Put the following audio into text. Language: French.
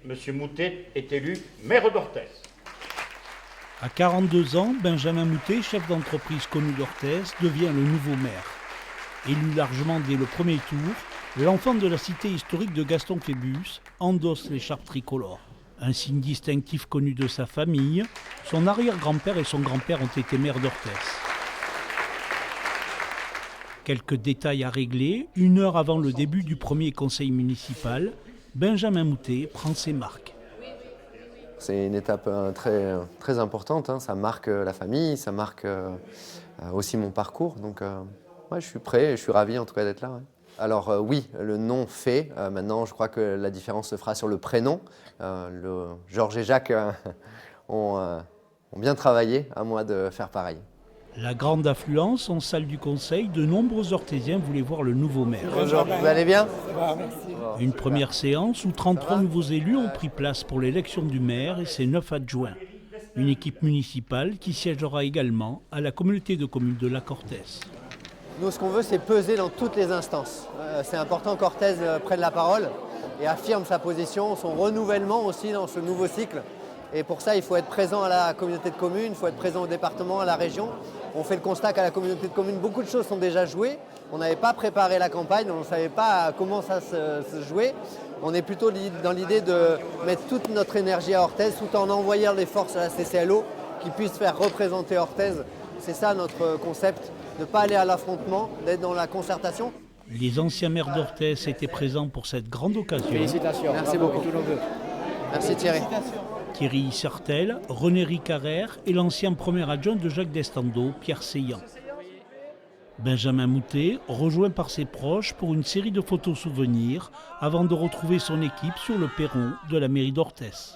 M. Moutet est élu maire d'Orthez. À 42 ans, Benjamin Moutet, chef d'entreprise connu d'Orthez, devient le nouveau maire. Élu largement dès le premier tour, l'enfant de la cité historique de Gaston Phébus endosse l'écharpe tricolore. Un signe distinctif connu de sa famille, son arrière-grand-père et son grand-père ont été maires d'Orthez. Quelques détails à régler, 1 heure avant le début du premier conseil municipal, Benjamin Moutet prend ses marques. C'est une étape très importante, hein. Ça marque la famille, ça marque aussi mon parcours. Donc ouais, je suis prêt, je suis ravi en tout cas d'être là. Ouais. Alors oui, le nom fait. Maintenant, je crois que la différence se fera sur le prénom. Georges et Jacques ont bien travaillé, à moi de faire pareil. La grande affluence en salle du conseil, de nombreux Orthésiens voulaient voir le nouveau maire. Bonjour, vous allez bien? Une première séance où 33 nouveaux élus ont pris place pour l'élection du maire et ses 9 adjoints. Une équipe municipale qui siégera également à la communauté de communes de Lac Orthez. Nous, ce qu'on veut, c'est peser dans toutes les instances. C'est important qu'Orthez prenne la parole et affirme sa position, son renouvellement aussi dans ce nouveau cycle. Et pour ça, il faut être présent à la communauté de communes, il faut être présent au département, à la région. On fait le constat qu'à la communauté de communes, beaucoup de choses sont déjà jouées. On n'avait pas préparé la campagne, on ne savait pas comment ça se jouait. On est plutôt dans l'idée de mettre toute notre énergie à Orthez tout en envoyant les forces à la CCLO qui puissent faire représenter Orthez. C'est ça notre concept, de ne pas aller à l'affrontement, d'être dans la concertation. Les anciens maires d'Orthez étaient présents pour cette grande occasion. Félicitations. Merci beaucoup. Merci Thierry. Thierry Sartel, René Ricarère et l'ancien premier adjoint de Jacques Destando, Pierre Seillan. Benjamin Moutet, rejoint par ses proches pour une série de photos souvenirs avant de retrouver son équipe sur le perron de la mairie d'Orthez.